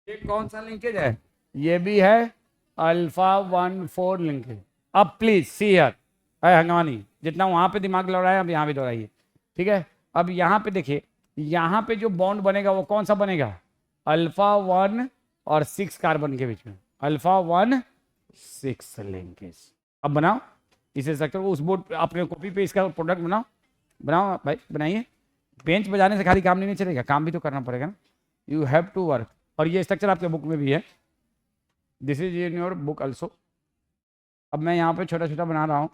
ये कौन सा लिंकेज है? ये भी है α14 लिंकेज। अब प्लीज सी हियर, हंगानी जितना वहां पे दिमाग लड़ाया अब यहाँ भी दोहराइए, ठीक है? अब यहाँ पे देखिए, यहाँ पे जो बॉन्ड बनेगा वो कौन सा बनेगा? α1 और 6 कार्बन के बीच में, α1 6 लिंकेज। अब बनाओ इसे स्ट्रक्चर को, उस बोर्ड अपने कॉपी पे इसका प्रोडक्ट बनाओ, बनाओ भाई बनाइए। बेंच बजाने से खाली काम नहीं चलेगा, काम भी तो करना पड़ेगा ना, यू हैव टू वर्क। और ये स्ट्रक्चर आपके बुक में भी है, this is in your book also. अब मैं यहाँ पे छोटा छोटा बना रहा हूँ।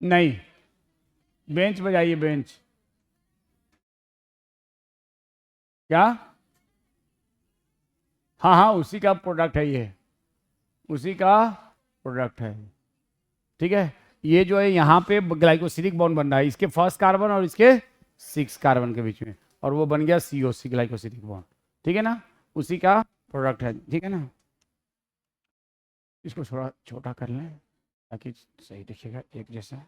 नहीं, बेंच बजाइए, बेंच। क्या? हाँ हाँ, उसी का प्रोडक्ट है ये, उसी का प्रोडक्ट है, ठीक है? ये जो है यहाँ पे ग्लाइकोसिलिक बॉन्ड बन रहा है इसके फर्स्ट कार्बन और इसके 6 कार्बन के बीच में, और वो बन गया COC ग्लाइकोसिलिक बॉन्ड, ठीक है ना? उसी का प्रोडक्ट है, ठीक है ना? इसको थोड़ा छोटा कर लें ताकि सही दिखेगा, एक जैसा।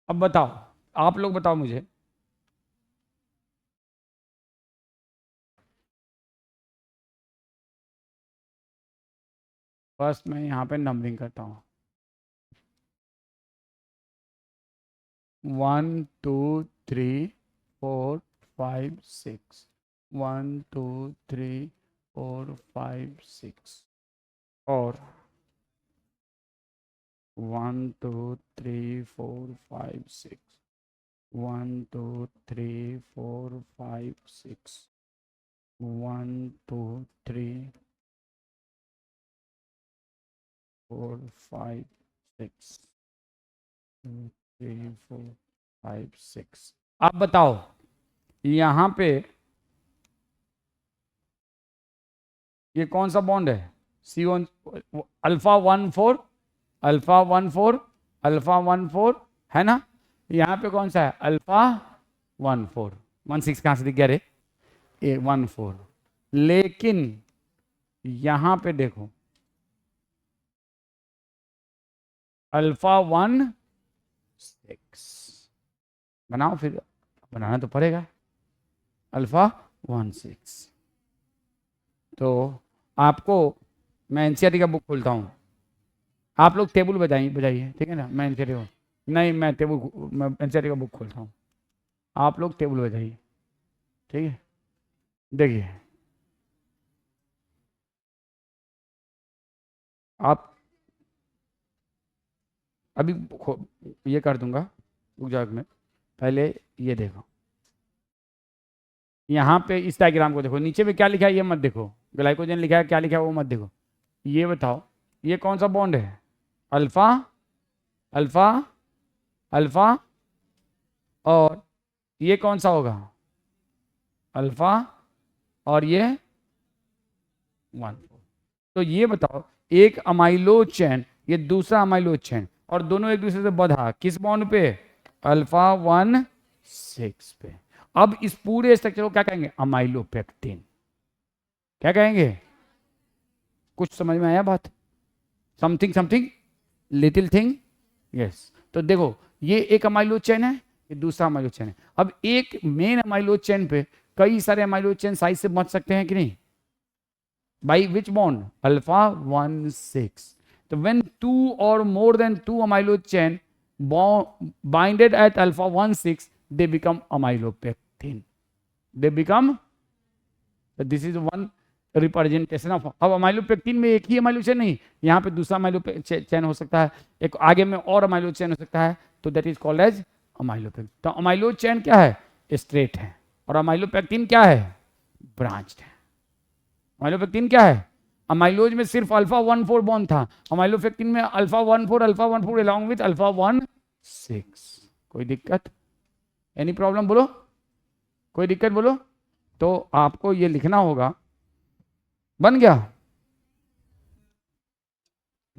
अब बताओ, आप लोग बताओ मुझे, फर्स्ट मैं यहाँ पे नंबरिंग करता हूँ, 1 2 3 4 5 6, 1 2 3 4 5 6, और 1 2 3 4 5 6, 1 2 3 4 5 6, 1 2 3 4 5 6, 2 3 4 5 6। आप बताओ यहाँ पे ये कौन सा बॉन्ड है? C1 α14, α14, α14 है ना? यहाँ पे कौन सा है? α14, 16 कहाँ से दिख गया रे? 14। लेकिन यहाँ पे देखो, α16 बनाओ, फिर बनाना तो पड़ेगा, α16। तो आपको मैं एनसीईआरटी का बुक खोलता हूँ, आप लोग टेबल बजाइए बजाइए, ठीक है ना? मैं एनसीईआरटी, नहीं मैं एनसीईआरटी का बुक खोलता हूँ, आप लोग टेबल बजाइए, ठीक है? देखिए आप अभी ये कर दूंगा, रुक जाओ एक मिनट, पहले ये देखो, यहाँ पे इस डायग्राम को देखो, नीचे में क्या लिखा है ये मत देखो, ग्लाइकोजन लिखा है, क्या लिखा है वो मत देखो, ये बताओ ये कौन सा बॉन्ड है, अल्फा अल्फा अल्फा, और ये कौन सा होगा, अल्फा, और ये 1। तो ये बताओ एक अमाइलो चैन, ये दूसरा अमाइलो चैन, और दोनों एक दूसरे से बंधा किस बॉन्ड पे, अल्फा 1,6 पे। अब इस पूरे स्ट्रक्चर को क्या कहेंगे, अमाइलोपेक्टिन। क्या कहेंगे, कुछ समझ में आया बात, something something little thing, yes. तो देखो ये एक अमाइलो चेन है, ये दूसरा अमाइलो चेन है। अब एक मेन अमाइलो चेन पे कई सारे अमाइलो चेन साइज से बच सकते हैं कि नहीं, बाई विच बॉन्ड, अल्फा 1,6। तो व्हेन 2 और more than 2 अमाइलो chain binded at alpha 1,6 they become amylopectin, they become, this is one representation of. अब अमाइलोपेक्टिन में एक ही अमाइलो चेन नहीं, यहाँ पे दूसरा अमाइलो चेन हो सकता है, एक आगे में और अमाइलो चेन हो सकता है, तो that is called as amylopectin. तो अमाइलो चेन क्या है, स्ट्रेट है, और अमाइलोपेक्टिन क्या है, ब्रांच्ड है। अमाइलोपेक्टिन क्या है, अमाइलोज में सिर्फ अल्फा 1,4 बॉन्ड था, अमाइलोपेक्टिन में अल्फा 1,4 अलॉन्ग विथ अल्फा 1,6। कोई दिक्कत, एनी प्रॉब्लम बोलो, कोई दिक्कत बोलो। तो आपको ये लिखना होगा, बन गया,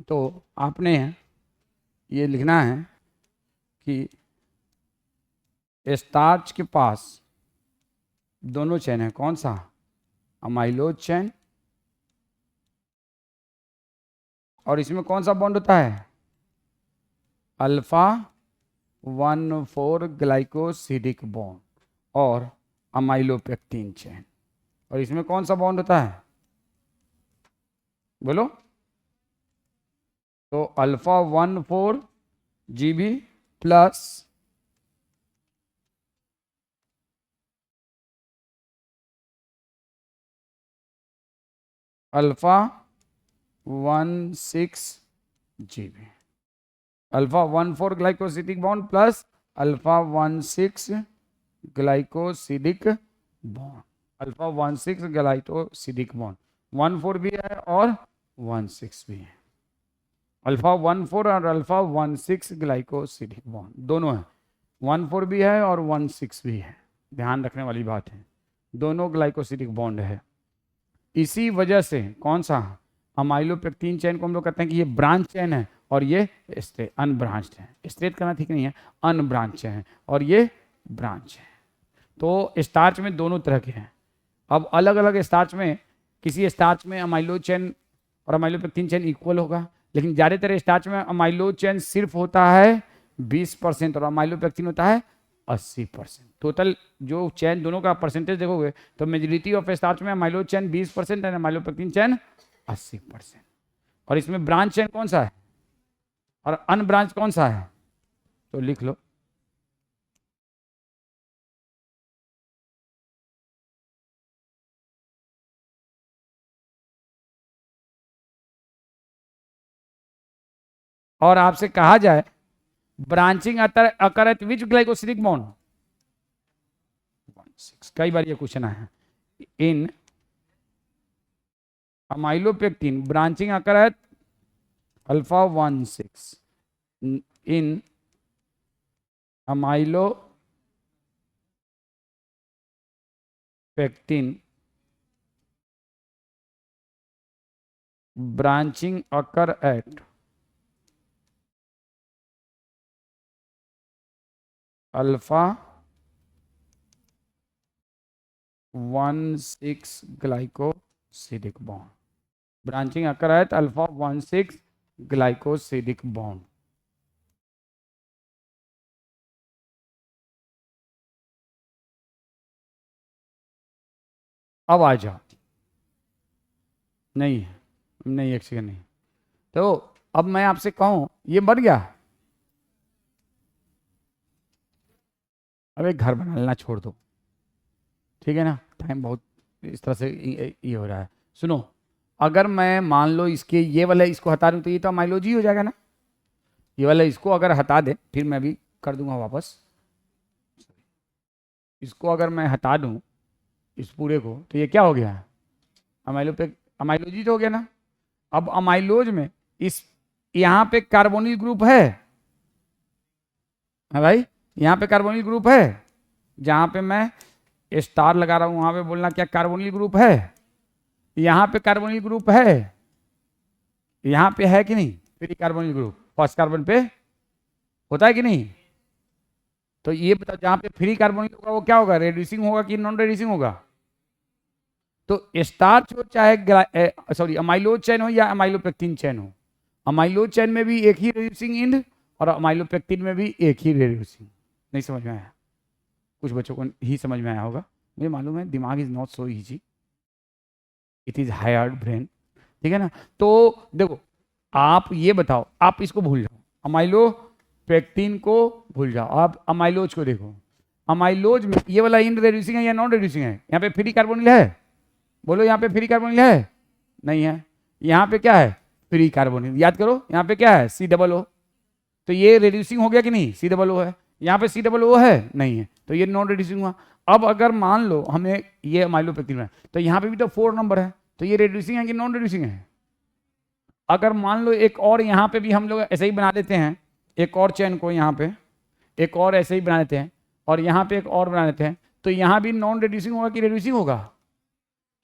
तो आपने ये लिखना है कि स्टार्च के पास दोनों चेन है, कौन सा, अमाइलोज चेन, और इसमें कौन सा बॉन्ड होता है, अल्फा 1,4 ग्लाइकोसिडिक बॉन्ड, और अमाइलोपेक्टिन चेन, और इसमें कौन सा बॉन्ड होता है, बोलो। तो alpha 1,4 GB plus alpha 1,6 GB, alpha 1,4 glycosidic bond plus alpha 1,6 glycosidic bond, alpha 1,6 glycosidic bond, 1,4 भी है और 1,6 भी है, अल्फा 1,4 और अल्फा 1,6 ग्लाइकोसिडिक बॉन्ड दोनों है, 1,4 भी है और 1,6 भी है, ध्यान रखने वाली बात है, दोनों ग्लाइकोसिडिक बॉन्ड है। इसी वजह से कौन सा, अमाइलोपेक्टिन चेन को हम लोग कहते हैं कि ये ब्रांच चेन है, और ये अनब्रांच्ड है, स्ट्रेट करना ठीक नहीं है, अनब्रांच है, और ये ब्रांच है। तो स्टार्च में दोनों तरह के हैं। अब अलग अलग स्टार्च में, किसी स्टार्च में अमाइलो चेन और अमाइलोपेक्टिन चेन इक्वल होगा, लेकिन ज़्यादातर स्टार्च में अमाइलो चेन सिर्फ होता है 20% और अमाइलोपेक्टिन होता है 80%। टोटल जो चेन दोनों का परसेंटेज देखोगे तो मेजोरिटी ऑफ स्टार्च में अमाइलो चेन 20% है, अमाइलोपेक्टिन चेन 80%। और इसमें ब्रांच चेन कौन सा है और अनब्रांच कौन सा है, तो लिख लो। और आपसे कहा जाए branching occur at which glycosidic bond, 1,6, कई बार ये क्वेश्चन आया है, in amylopectin branching occur at alpha 1,6, in amylopectin branching occur at alpha 1,6 glycosidic bond, branching occur at alpha 1,6 glycosidic bond। अब आ जाओ, नहीं नहीं एक सेकंड नहीं, तो अब मैं आपसे कहूं ये बन गया, अब एक घर बना लेना छोड़ दो, ठीक है ना, टाइम बहुत इस तरह से ये हो रहा है। सुनो, अगर मैं मान लो इसके ये वाला इसको हटा दूं तो ये तो अमाइलोज ही हो जाएगा ना। ये वाला इसको अगर हटा दे, फिर मैं भी कर दूंगा वापस। इसको अगर मैं हटा दूं इस पूरे को, तो ये क्या हो गया? अमाइलो पे अमाइलोज ही तो हो गया ना। अब अमाइलोज में इस यहाँ पे कार्बोनिल ग्रुप है भाई, यहाँ पे कार्बोनिल ग्रुप है। जहाँ पे मैं स्टार लगा रहा हूँ वहाँ पे बोलना क्या कार्बोनिल ग्रुप है। यहाँ पे कार्बोनिल ग्रुप है, यहाँ पे है कि नहीं free carbonyl group, first carbon पे होता है कि नहीं। तो ये बताओ जहाँ पे फ्री कार्बोनिल होगा वो क्या होगा, रेड्यूसिंग होगा कि नॉन रेड्यूसिंग होगा। तो स्टार्च हो चाहे सॉरी अमाइलोज चैन हो या अमाइलोपेक्टिन चैन हो, अमाइलोज चैन में भी एक ही रेड्यूसिंग एंड और अमाइलोपेक्टिन में भी एक ही रेड्यूसिंग। नहीं समझ में आया? कुछ बच्चों को ही समझ में आया होगा, मुझे मालूम है दिमाग is not so easy, it is hard brain, ठीक है ना। तो देखो आप ये बताओ, आप इसको भूल जाओ, अमाइलो पेक्टिन को भूल जाओ, आप अमाइलोज को देखो। अमाइलोज में ये वाला इन रेड्यूसिंग है या नॉन रेड्यूसिंग है? यहाँ पे फ्री कार्बोनिल है, बोलो यहाँ पे फ्री कार्बोनिल है? नहीं है। यहाँ पे क्या है? Free carbonyl. याद करो यहाँ पे क्या है? C double O. तो ये रेड्यूसिंग हो गया कि नहीं? सी डबल ओ है। यहाँ पे सी डबल ओ है? नहीं है, तो ये नॉन रेड्यूसिंग हुआ। अब अगर मान लो हमें ये अमाइलोपेक्टिन में, तो यहाँ पे भी तो 4 नंबर है, तो ये रेड्यूसिंग है कि नॉन रेड्यूसिंग है? अगर मान लो एक और यहाँ पे भी हम लोग ऐसे ही बना देते हैं, एक और चेन को यहाँ पे एक और ऐसे ही बना देते हैं और यहाँ पे एक और बना देते हैं, तो यहाँ भी नॉन रेड्यूसिंग होगा कि रेड्यूसिंग होगा?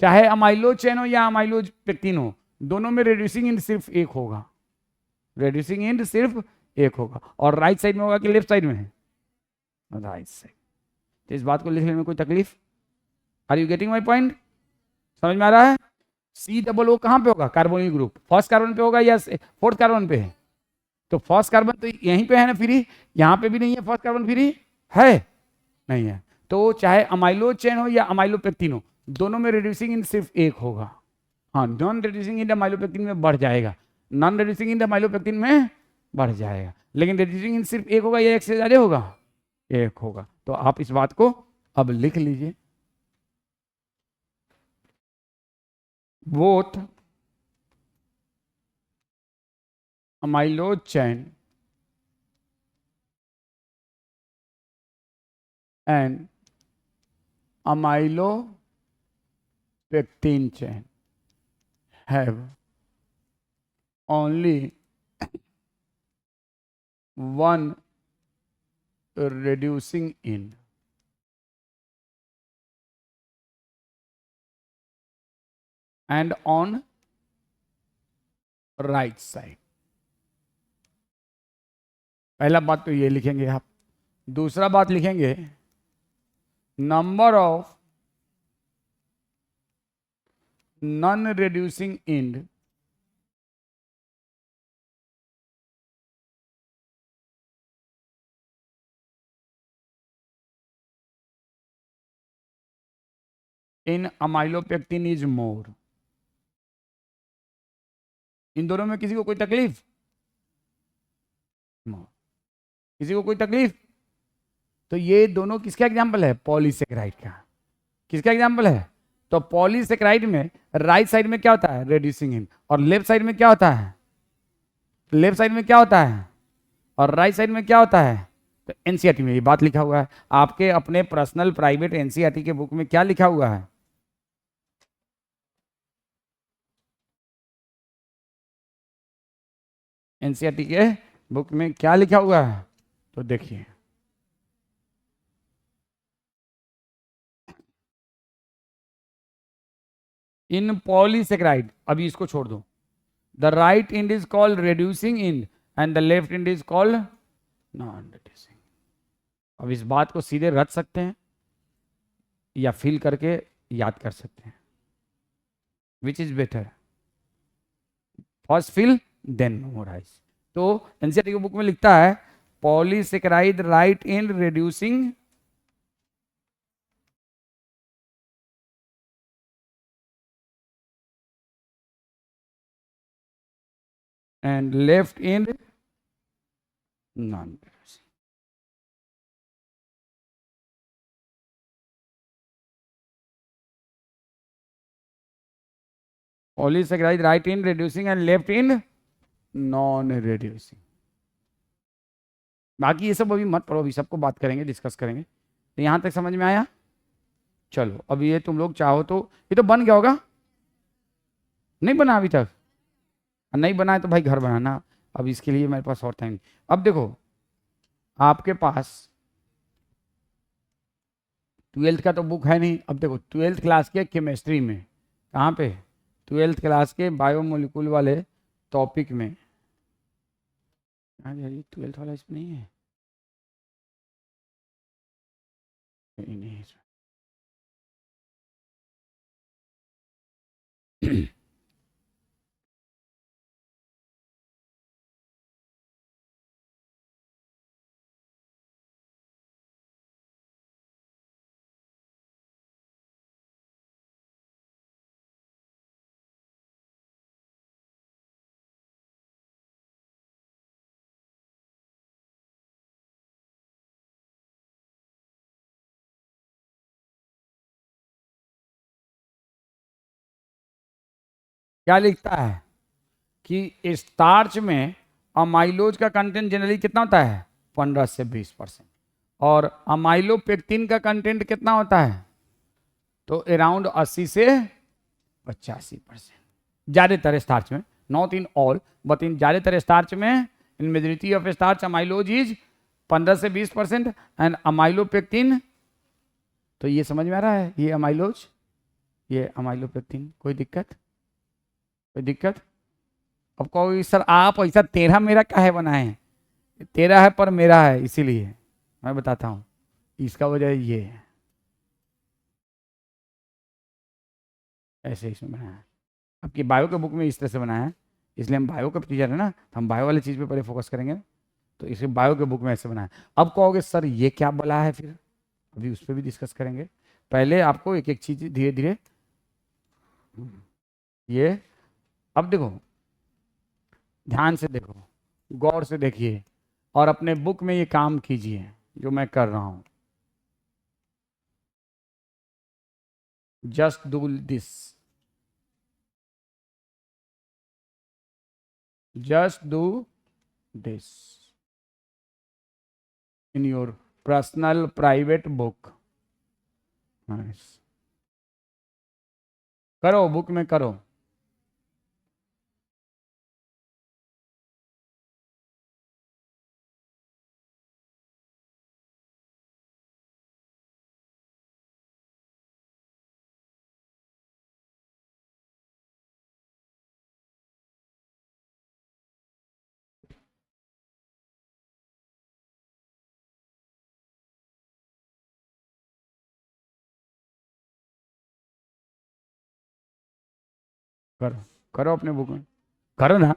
चाहे अमाइलो चेन हो या अमाइलो पेक्टिन हो, दोनों में रेड्यूसिंग एंड सिर्फ एक होगा, रेड्यूसिंग एंड सिर्फ एक होगा। और राइट साइड में होगा कि लेफ्ट साइड में है? Right side. तो इस बात को लिखने में कोई तकलीफ? Are you getting my point? समझ में आ रहा है? सी डबल ओ कहाँ पे होगा? कार्बोनिल ग्रुप फर्स्ट कार्बन पे होगा या फोर्थ कार्बन पे है? तो फर्स्ट कार्बन तो यहीं पे है ना फ्री, यहाँ पे भी नहीं है फर्स्ट कार्बन फ्री है? नहीं है। तो चाहे अमाइलो चेन हो या अमाइलो पेक्टिन हो, दोनों में रेड्यूसिंग इन सिर्फ एक होगा। हाँ, नॉन रेड्यूसिंग इन अमाइलो पेक्टिन में बढ़ जाएगा, नॉन रेड्यूसिंग इन अमाइलो पेक्टिन में बढ़ जाएगा, लेकिन रेड्यूसिंग इन सिर्फ एक होगा या एक से ज्यादा होगा? एक होगा। तो आप इस बात को अब लिख लीजिए, both amylose chain and amylopectin chain have only one reducing end and on right side। पहला बात तो ये लिखेंगे आप। दूसरा बात लिखेंगे number of non reducing end in amylopectin is more. इन दोनों में किसी को कोई तकलीफ? किसी को कोई तकलीफ? तो ये दोनों किसका एग्जाम्पल है? पॉलीसेकेराइड का। किसका एग्जाम्पल है? तो पॉलीसेकेराइड में राइट साइड में क्या होता है? Reducing and. और लेफ्ट साइड में क्या होता है? लेफ्ट साइड में क्या होता है? और राइट साइड में क्या होता है? तो एनसीईआरटी में ये बात लिखा हुआ है। आपके अपने पर्सनल प्राइवेट एनसीईआरटी के बुक में क्या लिखा हुआ है? एनसीईआरटी के बुक में क्या लिखा हुआ है? तो देखिए, इन पॉलीसेकेराइड, अभी इसको छोड़ दो, the right and is called reducing and and the left and is called non reducing. अब इस बात को सीधे रट सकते हैं या फील करके याद कर सकते हैं, which is better? First feel then memorize. तो एनसीईआरटी की बुक में लिखता है polysaccharide right end reducing and left end non polysaccharide right in reducing end left in non reducing. बाकी ये सब अभी मत पढ़ो, अभी सबको बात करेंगे, डिस्कस करेंगे। तो यहां तक समझ में आया? चलो अब ये तुम लोग चाहो तो ये तो बन गया होगा, नहीं बना अभी तक? नहीं बना है तो भाई घर बनाना, अब इसके लिए मेरे पास और टाइम। अब देखो आपके पास 12th का तो बुक है नहीं। अब देखो 12th क्लास के केमिस्ट्री में, कहाँ पे? 12th क्लास के बायोमोलिकुल वाले टॉपिक में। हाँ जी 12th वाला इसमें नहीं है, नहीं नहीं इसमें। क्या लिखता है कि स्टार्च में अमाइलोज का कंटेंट जनरली कितना होता है? 15 से 20%। और अमाइलोपेक्टिन का कंटेंट कितना होता है? तो अराउंड 80 से 85%। ज़्यादातर स्टार्च में, not in all but in ज़्यादातर स्टार्च में, in majority of starch amylose is 15 से 20% एंड अमाइलोपेक्टिन। तो ये समझ में आ रहा है, ये अमाइलोज, ये अमाइलोपेक्टिन। कोई दिक्कत? कोई दिक्कत? अब कहोगे सर आप ऐसा तेरा मेरा काहे बनाए हैं? तेरा है पर मेरा है, इसीलिए मैं बताता हूँ इसका वजह ये है, ऐसे इसमें बनाया है। आपकी बायो के बुक में इस तरह से बनाया है, इसलिए हम बायो का टीचर है ना, तो हम बायो वाली चीज़ पे पहले फोकस करेंगे। तो इसे बायो के बुक में ऐसे बनाया। अब कहोगे सर ये क्या बला है, फिर अभी उस पर भी डिस्कस करेंगे। पहले आपको एक एक चीज़ धीरे धीरे ये, अब देखो ध्यान से देखो, गौर से देखिए और अपने बुक में ये काम कीजिए जो मैं कर रहा हूं। Just do this, just do this in your personal private book. करो, बुक में करो। करो, करो अपने बुक में, करो ना,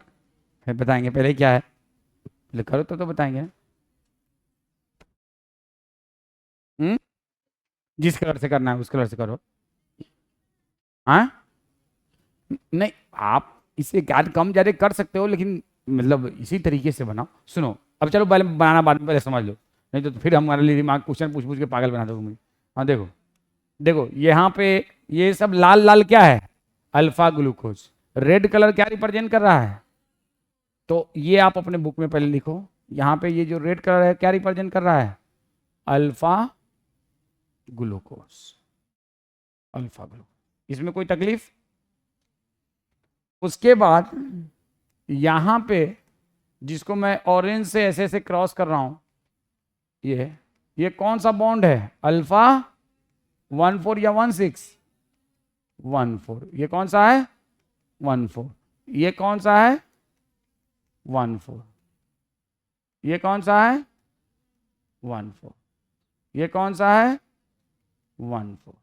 फिर बताएंगे पहले क्या है। पहले करो तो बताएंगे। हम्म, जिस कलर से करना है उस कलर से करो। हाँ नहीं, आप इसे ज्ञान कम ज़्यादा कर सकते हो, लेकिन मतलब इसी तरीके से बनाओ। सुनो, अब चलो पहले बनाना बाद में, पहले समझ लो, नहीं तो फिर हमारे लिए दिमाग क्वेश्चन पूछ पूछ के पागल बना दोगे मुझे। हाँ देखो, देखो यहाँ पे ये सब लाल लाल क्या है? Alpha glucose. रेड कलर क्या रिप्रेजेंट कर रहा है? तो ये आप अपने बुक में पहले लिखो, यहाँ पे ये जो रेड कलर है क्या रिप्रेजेंट कर रहा है? Alpha glucose, alpha glucose. इसमें कोई तकलीफ? उसके बाद यहां पे जिसको मैं ऑरेंज से ऐसे ऐसे क्रॉस कर रहा हूं, ये कौन सा बॉन्ड है? अल्फा 1,4 या 1,6? 1,4। ये कौन सा है? 1,4। ये कौन सा है? 1,4। ये कौन सा है? 1,4। ये कौन सा है? 1,4।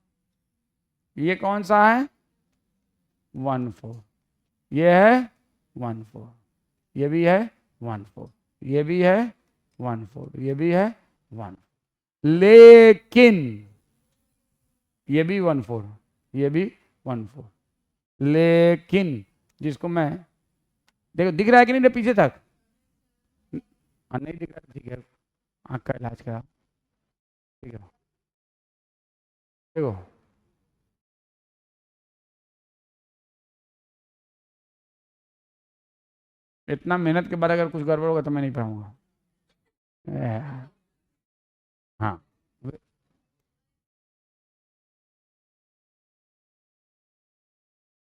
ये कौन सा है? 1,4। ये है 1,4। ये भी है 1,4। ये भी है 1,4। ये भी है 1। लेकिन ये भी 1,4, ये भी 1,4। लेकिन जिसको मैं, देखो दिख रहा है कि नहीं पीछे तक? नहीं दिख रहा, ठीक है, आँख का इलाज करा, ठीक है। देखो इतना मेहनत के बाद अगर कुछ गड़बड़ होगा तो मैं नहीं पढ़ाऊंगा। हाँ,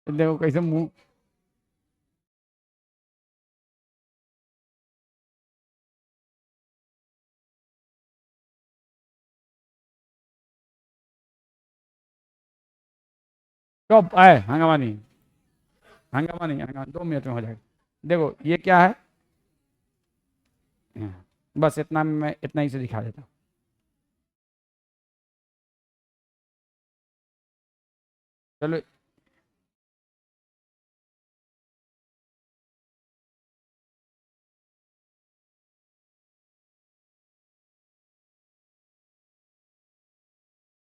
देखो कैसे मुंह। चुप आए, हंगामा नहीं, हंगामा नहीं, हंगामा 2 मिनट में हो जाएगा। देखो ये क्या है, बस इतना मैं इतना ही से दिखा देता हूँ। चलो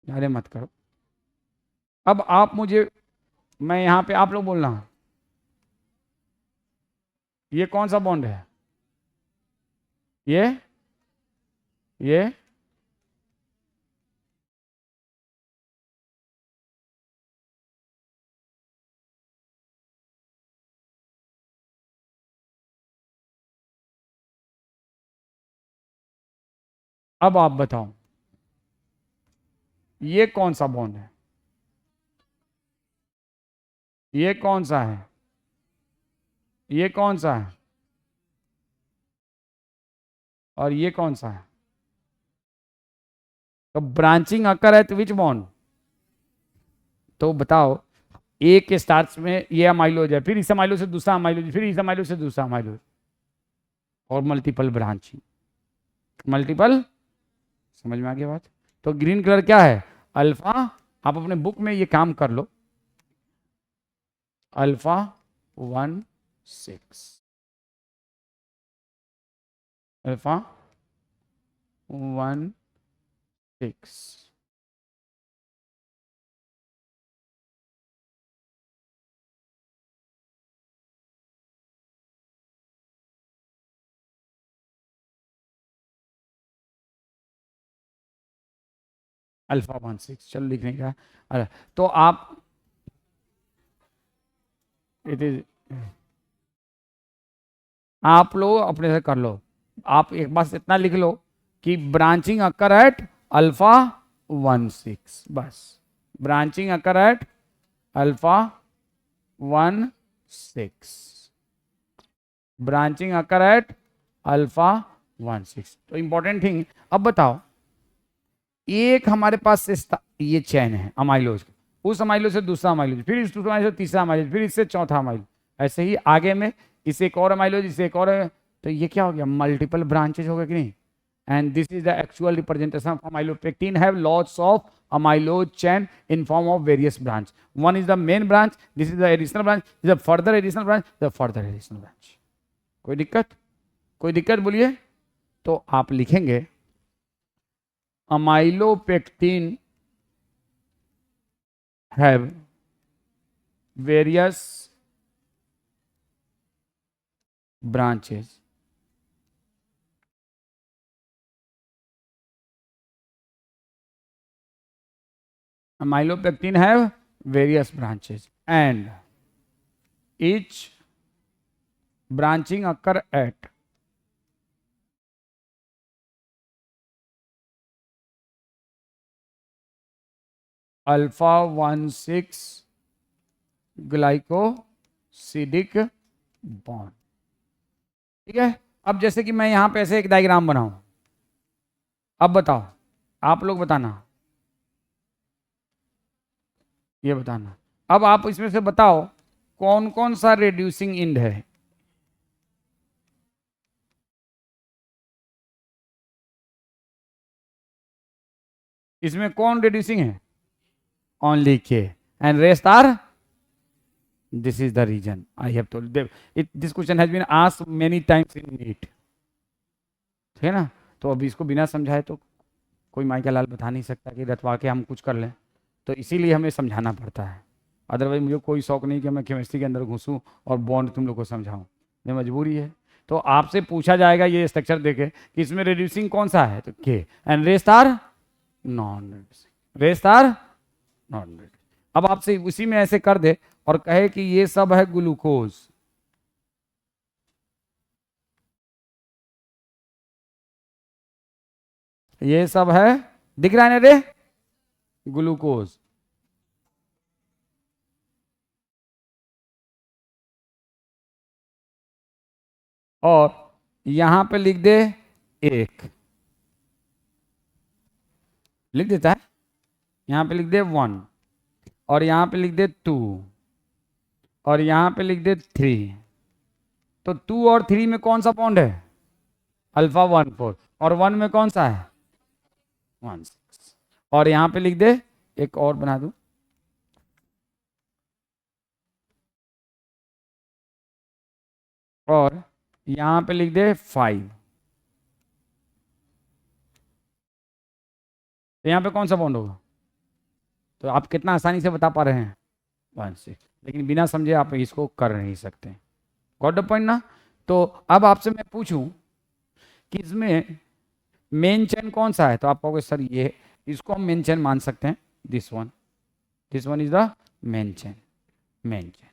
अरे मत करो। अब आप मुझे, मैं यहाँ पे आप लोग बोलना, ये कौन सा बॉन्ड है? ये अब आप बताओ, ये कौन सा बॉन्ड है? ये कौन सा है? ये कौन सा है? और ये कौन सा है? तो ब्रांचिंग अकर है तो विच बॉन्ड? तो बताओ, ए के स्टार्ट में ये अमाइलोज है, फिर इस अमाइलो से दूसरा अमाइलोज, फिर इस अमाइलो से दूसरा अमाइलोज, और मल्टीपल ब्रांचिंग, मल्टीपल। समझ में आ गया बात? तो ग्रीन कलर क्या है? अल्फा। आप अपने बुक में ये काम कर लो, अल्फा 1,6, अल्फा 1,6। अल्फा 1,6, चलो लिखने का। अरे तो आप, इट इज, आप लोग अपने से कर लो। आप एक बार इतना लिख लो कि ब्रांचिंग अकर एट अल्फा 1,6, बस। Branching occur at alpha 1,6, branching occur at alpha 1,6। तो इंपॉर्टेंट थिंग, अब बताओ, एक हमारे पास ये चैन है अमाइलोज, उस अमाइलो से दूसरा अमाइलोज, फिर इस दूसरा अमाइलो से तीसरा अमाइलोज, फिर इससे चौथा अमाइलो, ऐसे ही आगे में इससे एक और अमाइलोज, इससे एक और है। तो ये क्या हो गया? मल्टीपल ब्रांचेज हो गए कि नहीं? And this is the actual representation of amylopectin have lots of amyloid chain in form of various branch. One is the main branch, this is the additional branch, this is the further additional branch, the further additional branch. कोई दिक्कत? कोई दिक्कत बोलिए। तो आप लिखेंगे amylopectin have various branches. Amylopectin have various branches and each branching occur at alpha 1,6 glycosidic bond. ठीक है। अब जैसे कि मैं यहां पे ऐसे एक डायग्राम बनाऊं, अब बताओ, आप लोग बताना, ये बताना। अब आप इसमें से बताओ कौन कौन सा रिड्यूसिंग इंड है? इसमें कौन रिड्यूसिंग है? Only K, and rest are, this is the reason I have told it, this question has been asked many times in NEET. ठीक है ना? तो अभी इसको बिना समझाए तो कोई माई का लाल बता नहीं सकता कि रटवा के हम कुछ कर लें, तो इसीलिए हमें समझाना पड़ता है। अदरवाइज मुझे कोई शौक नहीं कि मैं केमिस्ट्री के अंदर घुसूं और बॉन्ड तुम लोग को समझाऊं, ये मजबूरी है। तो आपसे पूछा जाएगा ये स्ट्रक्चर देखे कि इसमें रिड्यूसिंग कौन सा है, तो K, and rest are non reducing, rest are non reducing. अब आपसे उसी में ऐसे कर दे और कहे कि ये सब है ग्लूकोज, ये सब है, दिख रहा है ना रे, ग्लूकोज। और यहां पे लिख दे 1, लिख देता है, यहां पे लिख दे 1, और यहां पे लिख दे 2, और यहां पे लिख दे 3। तो 2 और 3 में कौन सा बॉन्ड है? अल्फा 1 4। और 1 में कौन सा है? 1 6। और यहां पे लिख दे, एक और बना दूं, और यहां पे लिख दे 5। तो यहां पे कौन सा बॉन्ड होगा? तो आप कितना आसानी से बता पा रहे हैं? 1 6। लेकिन बिना समझे आप इसको कर नहीं सकते। गॉट द पॉइंट ना? तो अब आपसे मैं पूछूं कि इसमें मेन चेन कौन सा है, तो आप कहोगे सर ये, इसको हम मेन चेन मान सकते हैं, this one is the main chain, main chain,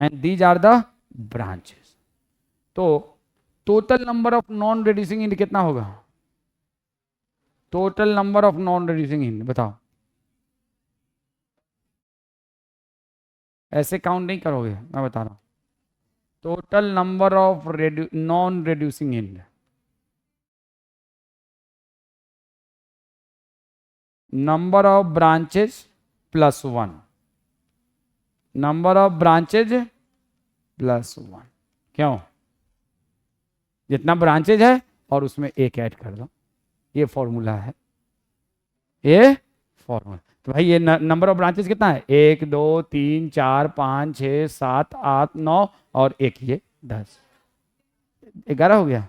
and these are the branches. तो total number of non reducing end कितना होगा? Total number of non reducing end बताओ। ऐसे काउंट नहीं करोगे, मैं बता रहा हूं। Total number of non reducing end, number of branches plus 1, number of branches plus 1। क्यों? जितना ब्रांचेज है और उसमें एक ऐड कर दो, ये फॉर्मूला है, ये फॉर्मूला। तो भाई ये नंबर ऑफ ब्रांचेस कितना है? 1 2 3 4 5 6 7 8 9 और एक ये 10, 11 हो गया।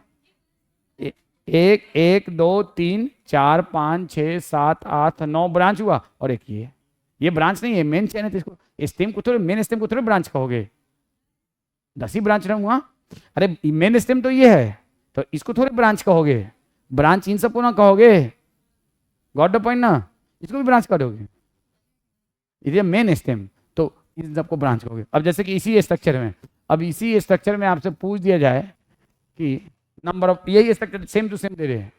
1 2 3 4 5 6 7 8 9 ब्रांच हुआ, और एक ये ब्रांच नहीं है, मेन चेन है, तो इसको स्टेम को थोड़े, मेन स्टेम को थोड़े ब्रांच कहोगे, 10 ही ब्रांच रहूंगा। अरे मेन स्टेम तो ये है, तो इसको थोड़े ब्रांच कहोगे, ब्रांच इन सबको ना कहोगे। गॉट द पॉइंट ना? इसको भी ब्रांच करोगे, ये मेन स्टेम, तो इन सबको ब्रांच कहोगे। अब जैसे कि इसी स्ट्रक्चर में, अब इसी स्ट्रक्चर में आपसे पूछ दिया जाए कि नंबर ऑफ, यही स्ट्रक्चर सेम टू सेम दे रहे हैं,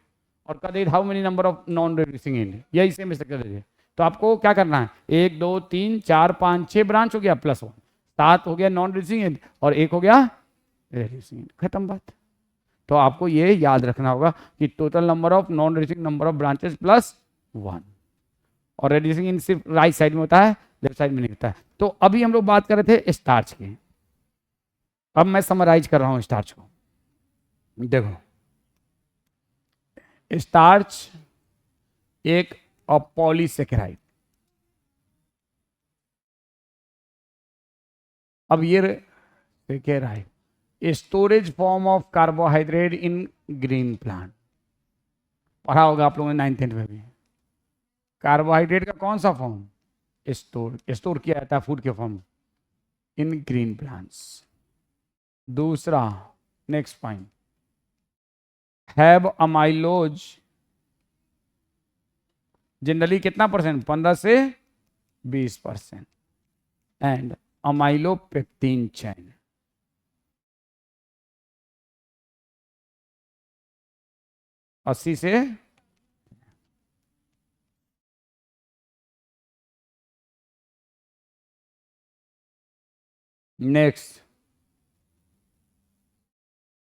और कह दे how many number of non reducing end, यही सेम स्ट्रक्चर दे रहे हैं। तो आपको क्या करना है? 1 2 3 4 5 6 ब्रांच हो गया, प्लस 1 7 हो गया नॉन रिड्यूसिंग इंड, और एक हो गया रिड्यूसिंग इंड, खत्म बात। तो आपको ये याद रखना होगा कि total number of non reducing number of branches plus 1, और रिड्यूसिंग इंड सिर्फ राइट साइड में होता है, लेफ्ट साइड में नहीं होता है। तो अभी हम लोग बात कर रहे थे स्टार्च की, अब मैं समराइज कर रहा हूं स्टार्च को। देखो, स्टार्च एक पॉलीसेकेराइड, अब ये saccharide, storage form of carbohydrate in green plant, पढ़ा होगा आप लोगों ने 9th 10th में भी। कार्बोहाइड्रेट का कौन सा फॉर्म? स्टोर किया जाता है फूड के फॉर्म इन ग्रीन प्लांट्स। दूसरा, next point, have amylose, generally कितना परसेंट? 15 से 20%, एंड अमाइलोपेक्टिन चैन, अस्सी से। नेक्स्ट,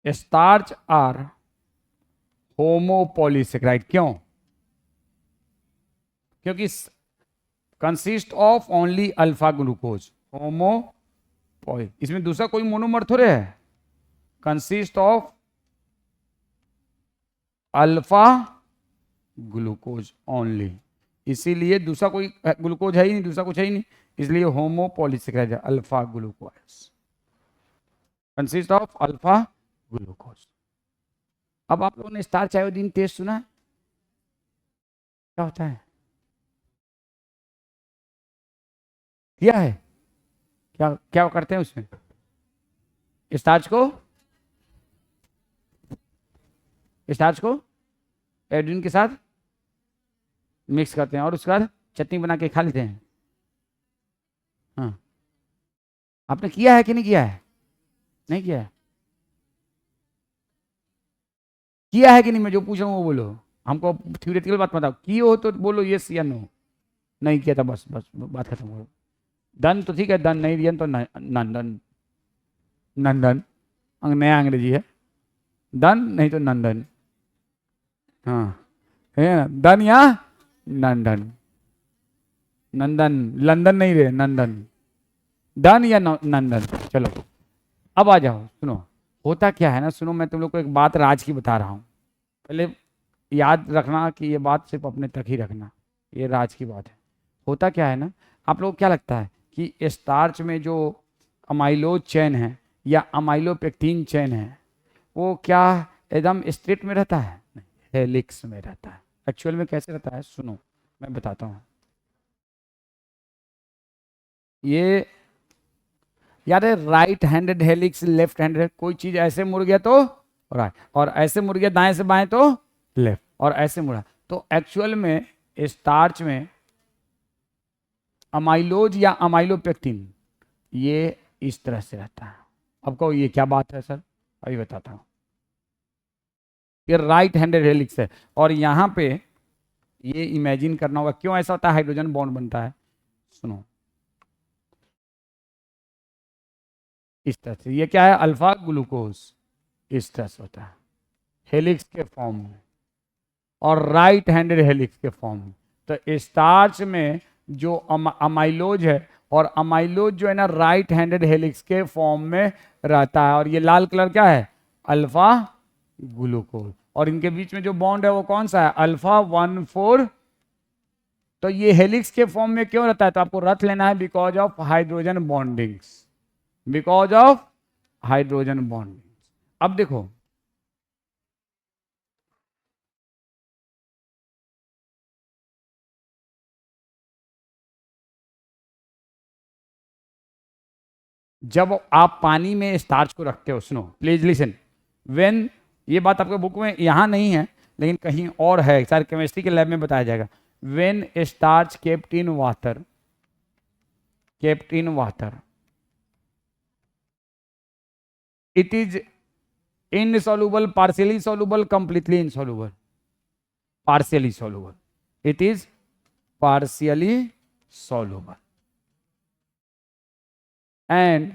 स्टार्च आर होमोपॉलीसेकेराइड, क्यों? क्योंकि consist of only alpha glucose, homo, इसमें दूसरा कोई मोनोमर थोड़े है, consist of alpha glucose only, इसीलिए दूसरा कोई ग्लूकोज है ही नहीं, दूसरा कुछ है ही नहीं, इसलिए homopolysaccharide, alpha glucose, consist of alpha glucose. अब आप लोगों ने स्टार्च आयोडीन टेस्ट सुना है? क्या होता है? किया है? क्या क्या करते हैं उसमें? स्टार्च को आयोडीन के साथ मिक्स करते हैं, और उसके बाद चटनी बना के खा लेते हैं। हाँ, आपने किया है कि नहीं किया है? नहीं किया है? किया है कि नहीं, मैं जो पूछ रहा हूँ वो बोलो, हमको थ्योरेटिकल बात बताओ, किए हो तो बोलो यस या नो, नहीं किया था बस बस बात खत्म करो। डन तो ठीक है, डन नहीं दिया तो नंदन, नंदन नया अंग्रेजी है, डन नहीं तो नंदन, हाँ है ना, डन या नंदन, नंदन लंदन नहीं रे, नंदन, डन या नंदन। चलो अब आ जाओ, सुनो होता क्या है ना, सुनो मैं तुम लोग को एक बात राज की बता रहा हूँ, पहले याद रखना कि ये बात सिर्फ अपने तक ही रखना, ये राज की बात है। होता क्या है ना, आप लोग क्या लगता है कि स्टार्च में जो अमाइलोज चेन है या अमाइलोपेक्टिन चेन है वो क्या एकदम स्ट्रेट में रहता है, हेलिक्स में रहता है। एक्चुअल में कैसे रहता है सुनो मैं बताता हूँ। ये यार right handed helix, left handed, कोई चीज ऐसे मुड़ गया तो राइट, और ऐसे मुड़ गया दाएं से बाएं तो लेफ्ट, और ऐसे मुड़ा तो एक्चुअल में स्टार्च में अमाइलोज या अमाइलोपेक्टिन ये इस तरह से रहता है। अब कहो ये क्या बात है सर, अभी बताता हूँ। ये राइट हैंडेड हेलिक्स है, और यहाँ पे ये इमेजिन करना होगा क्यों ऐसा होता है, हाइड्रोजन बॉन्ड बनता है, सुनो इस तरह से, ये क्या है अल्फा ग्लूकोज, इस तरह से होता है हेलिक्स के फॉर्म में, और राइट हैंडेड हेलिक्स के फॉर्म में। तो स्टार्च में जो अमाइलोज है, और अमाइलोज जो है ना राइट हैंडेड हेलिक्स के फॉर्म में रहता है, और ये लाल कलर क्या है अल्फा ग्लूकोज, और इनके बीच में जो बॉन्ड है वो कौन सा है α14। तो ये हेलिक्स के फॉर्म में क्यों रहता है, तो आपको रख लेना है because of hydrogen bondings, because of hydrogen bondings. अब देखो जब आप पानी में स्टार्च को रखते हो, सुनो प्लीज लिसन, व्हेन, ये बात आपके बुक में यहाँ नहीं है लेकिन कहीं और है, शायद केमिस्ट्री के लैब में बताया जाएगा। When starch kept in water, kept in water, it is insoluble, partially soluble, completely insoluble, partially soluble, it is partially soluble, and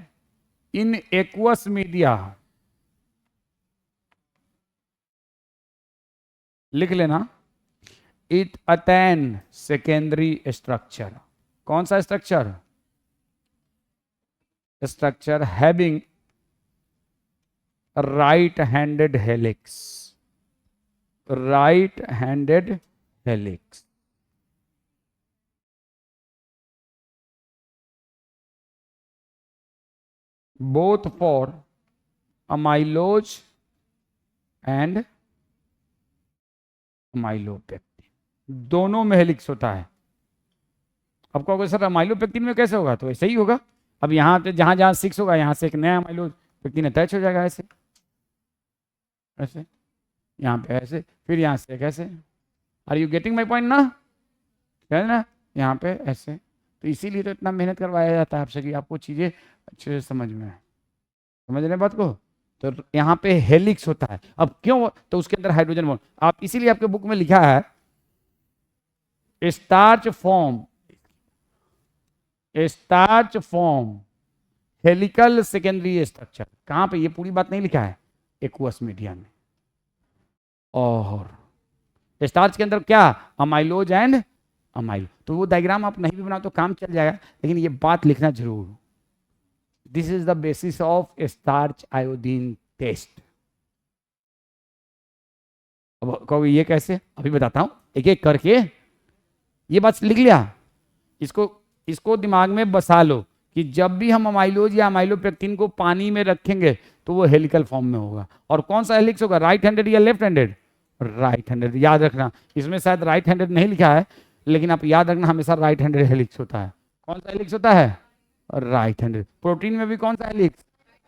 in aqueous media, लिख लेना, it attain secondary structure, कौन सा structure, structure having right handed helix, right handed helix, both for amylose and amylopectin, दोनों में helix होता है। अब कहोगे सर अमाइलोपेक्टिन में कैसे होगा, तो ऐसे ही होगा। अब यहाँ पे जहां जहां 6 होगा यहाँ से एक नया अमाइलोपेक्टिन अटैच हो जाएगा, ऐसे ऐसे, यहाँ पे ऐसे, फिर यहाँ से एक ऐसे। Are you getting my point ना, है ना, यहाँ पे ऐसे। तो इसीलिए तो इतना मेहनत करवाया जाता है आपसे कि आपको चीज़ें अच्छे से समझ में आए, समझ रहे बात को। तो यहाँ पे हेलिक्स होता है, अब क्यों, तो उसके अंदर हाइड्रोजन बॉन्ड, आप इसीलिए आपके बुक में लिखा है starch form, starch form helical secondary structure, कहां पे, ये पूरी बात नहीं लिखा है, एक्वस मीडिया में। और स्टार्च के अंदर क्या, अमाइलोज एंड अमाइलो, तो वो डायग्राम आप नहीं भी बनाओ तो काम चल जाएगा, लेकिन ये बात लिखना जरूर, this is the basis of starch iodine test. अब कहोगे ये कैसे, अभी बताता हूं एक एक करके, ये बात लिख लिया, इसको इसको दिमाग में बसा लो कि जब भी हम अमाइलोज या अमाइलोपेक्टिन को पानी में रखेंगे तो वो हेलिकल फॉर्म में होगा, और कौन सा हेलिक्स होगा, राइट हैंडेड या लेफ्ट हैंडेड, राइट हैंडेड, याद रखना। इसमें शायद राइट हैंडेड नहीं लिखा है, लेकिन आप याद रखना हमेशा राइट हैंडेड हेलिक्स होता है। कौन सा हेलिक्स होता है, राइट हैंडेड। प्रोटीन में भी कौन सा हेलिक्स,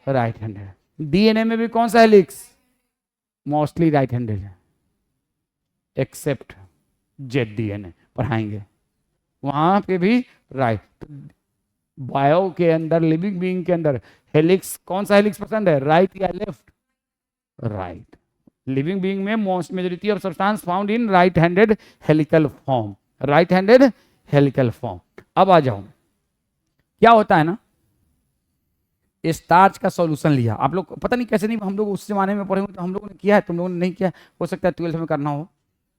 राइट हैंडेड। डीएनए में भी कौन सा हेलिक्स, मोस्टली राइट हैंडेड है, एक्सेप्ट जेड डीएनए पढ़ाएंगे, वहां पे भी राइट। बायो के अंदर, लिविंग बीइंग के अंदर हेलिक्स, कौन सा हेलिक्स पसंद है, राइट या लेफ्ट, राइट, लिविंग बीइंग में most majority of substance found in right handed helical form, right handed helical form. अब आ जाओ, क्या होता है ना, स्टार्च का सॉल्यूशन लिया आप लोग, पता नहीं कैसे नहीं, हम लोग उस जमाने में पढ़े हुए तो हम लोगों ने किया है, तुम लोगों ने नहीं किया, हो सकता है 12th में करना हो,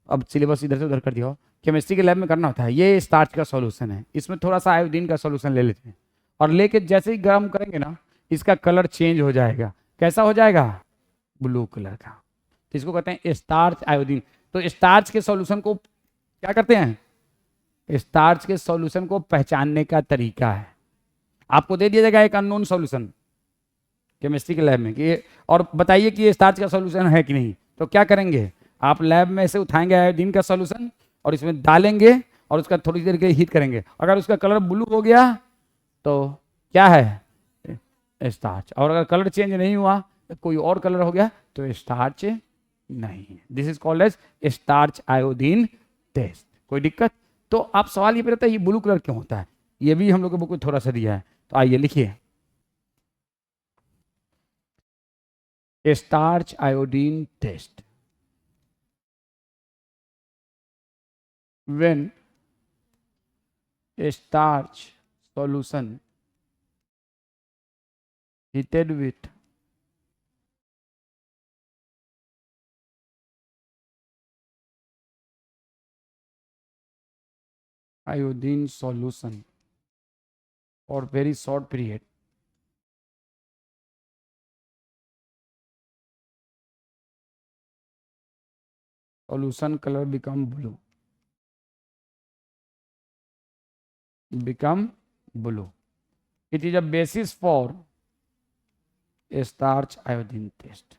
अब सिलेबस इधर से उधर कर दिया हो, केमिस्ट्री के लैब में करना होता है। ये स्टार्च का सॉल्यूशन है, इसमें थोड़ा सा आयोडीन का सॉल्यूशन ले लेते हैं और लेके जैसे ही गर्म करेंगे ना, इसका कलर चेंज हो जाएगा। कैसा हो जाएगा? ब्लू कलर का। तो इसको कहते हैं स्टार्च आयोडीन। तो स्टार्च के सॉल्यूशन को क्या करते हैं? स्टार्च के सॉल्यूशन को पहचानने का तरीका है, आपको दे दिया जाएगा एक अननोन सॉल्यूशन केमिस्ट्री के लैब में कि और बताइए कि ये स्टार्च का सॉल्यूशन है कि नहीं। तो क्या करेंगे, आप लैब में से उठाएंगे आयोडीन का सॉल्यूशन और इसमें डालेंगे और उसका थोड़ी देर के लिए हीट करेंगे। अगर उसका कलर ब्लू हो गया तो क्या है? स्टार्च। और अगर कलर चेंज नहीं हुआ, कोई और कलर हो गया, तो स्टार्च नहीं है। This is called as starch iodine test. कोई दिक्कत? तो आप सवाल ये पे रहता है, ये ब्लू कलर क्यों होता है? ये भी हम लोग के बुक में थोड़ा सा दिया है, तो आइए लिखिए, starch iodine test. when a starch solution heated with iodine solution for very short period, solution color become blue, it is a basis for a starch iodine test।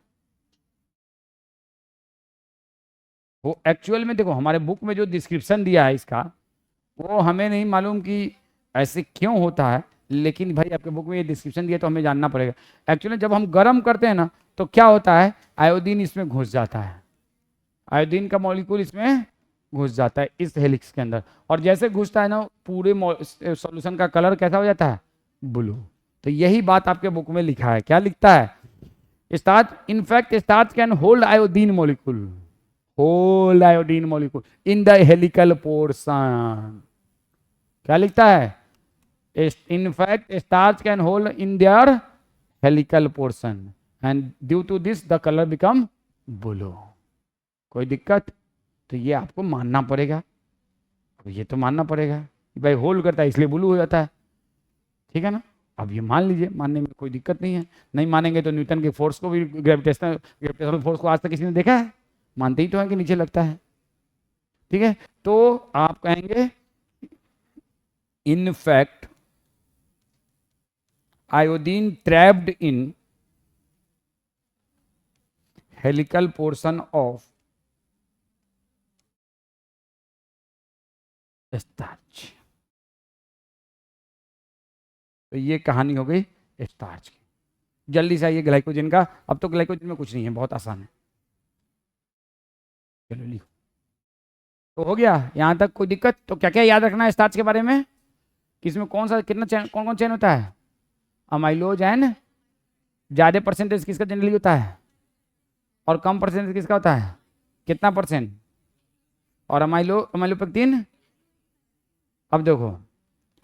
वो एक्चुअल में देखो, हमारे बुक में जो डिस्क्रिप्शन दिया है इसका, वो हमें नहीं मालूम कि ऐसे क्यों होता है, लेकिन भाई आपके बुक में ये डिस्क्रिप्शन दिया तो हमें जानना पड़ेगा। एक्चुअली जब हम गर्म करते हैं ना, तो क्या होता है, आयोडीन इसमें घुस जाता है, आयोडीन का मॉलिक्यूल इसमें घुस जाता है इस हेलिक्स के अंदर, और जैसे घुसता है ना, पूरे सॉल्यूशन का कलर कैसा हो जाता है? ब्लू। तो यही बात आपके बुक में लिखा है। क्या लिखता है? Starch in fact starch can hold iodine molecule, hold iodine molecule in the helical portion. क्या लिखता है? In fact starch can hold in their helical portion and due to this the colour become blue. कोई दिक्कत? तो ये आपको मानना पड़ेगा, ये तो मानना पड़ेगा कि भाई होल्ड करता है इसलिए ब्लू हो जाता है, ठीक है ना। अब ये मान लीजिए, मानने में कोई दिक्कत नहीं है। नहीं मानेंगे तो न्यूटन के फोर्स को भी, ग्रेविटेशनल फोर्स को आज तक किसी ने देखा है? मानते ही तो है कि नीचे लगता है, ठीक है। तो आप कहेंगे in fact iodine trapped in helical portion of starch. तो ये कहानी हो गई स्टार्च की। जल्दी से आइए ग्लाइकोजन का। अब तो ग्लाइकोजन में कुछ नहीं है, बहुत आसान है। चलो लिखो, तो हो गया यहां तक। कोई दिक्कत? तो क्या क्या याद रखना है स्टार्च के बारे में? किसमें कौन सा कितना चैन, कौन कौन चैन होता है? अमाइलोज एंड ज्यादा परसेंटेज किसका जनरली होता है, और कम परसेंटेज किसका होता है? कितना परसेंट? और अमाइलोपेक्टिन। अब देखो,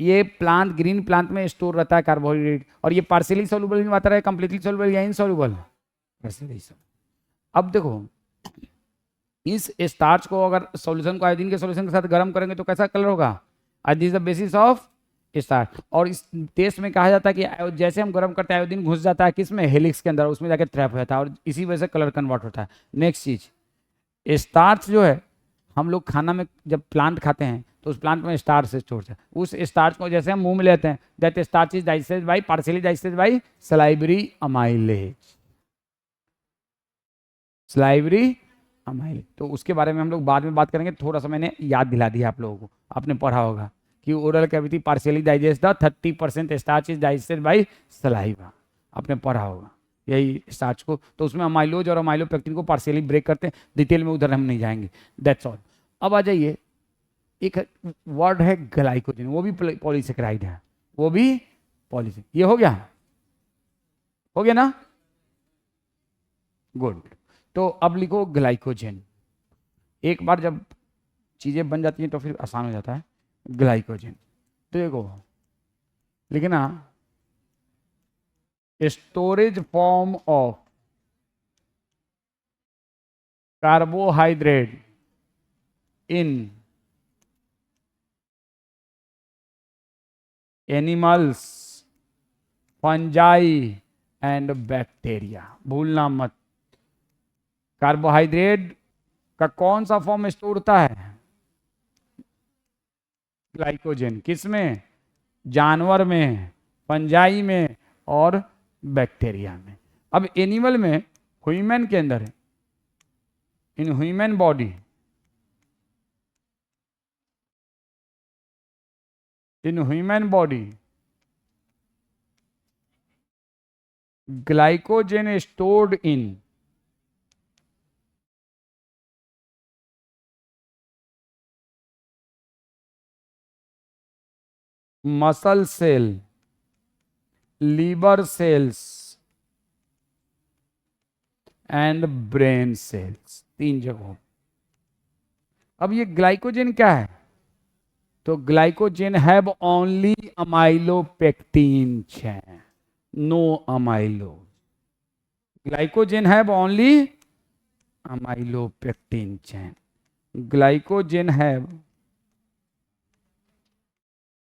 ये प्लांट, ग्रीन प्लांट में स्टोर रहता है कार्बोहाइड्रेट, और ये पार्शियली सॉल्युबल इन वाटर है, कंप्लीटली सॉल्युबल या इनसॉल्युबल? अब देखो, इस स्टार्च को अगर सॉल्यूशन को आयोडीन के सॉल्यूशन के साथ गर्म करेंगे तो कैसा कलर होगा? This is the basis of starch. और इस टेस्ट में कहा जाता है कि जैसे हम गर्म करते हैं, आयोडीन घुस जाता है किसमें? हेलिक्स के अंदर, उसमें जाकर ट्रैप हो जाता है और इसी वजह से कलर कन्वर्ट होता है। नेक्स्ट चीज, स्टार्च जो है, हम लोग खाना में जब प्लांट खाते हैं तो उस प्लांट में स्टार्च से स्टोर है। उस स्टार्च को जैसे हम मुंह में लेते हैं, that starch is digested by, partially digested by salivary amylase, salivary amylase. तो उसके बारे में हम लोग बाद में बात करेंगे। थोड़ा सा मैंने याद दिला दिया आप लोगों को, आपने पढ़ा होगा कि oral cavity partially digest the 30% starch is digested by saliva, आपने पढ़ा होगा यही स्टार्च को। तो उसमें अमाइलोज और अमाइलोपेक्टिन को पार्शियली ब्रेक करते हैं, डिटेल में उधर हम नहीं जाएंगे, दैट्स ऑल। अब आ जाइए, एक वर्ड है ग्लाइकोजन, वो भी पॉलीसेकेराइड है, वो भी पॉलीसेकेराइड। ये हो गया, हो गया ना? गुड। तो अब लिखो ग्लाइकोजन। एक बार जब चीजें बन जाती हैं तो फिर आसान हो जाता है। ग्लाइकोजन तो देखो लिखना, storage form of carbohydrate in animals, fungi and bacteria. भूलना मत, कार्बोहाइड्रेट का कौन सा फॉर्म स्टोर होता है? ग्लाइकोजन। किसमें? जानवर में, फंजाई में और बैक्टीरिया में। अब एनिमल में, ह्यूमन के अंदर, in human body, in human body glycogen stored in muscle cell, liver cells and brain cells, 3 जगहों। अब ये ग्लाइकोजन क्या है? तो glycogen have only amylopectin chain, no amylo. Glycogen have only amylopectin chain. Glycogen have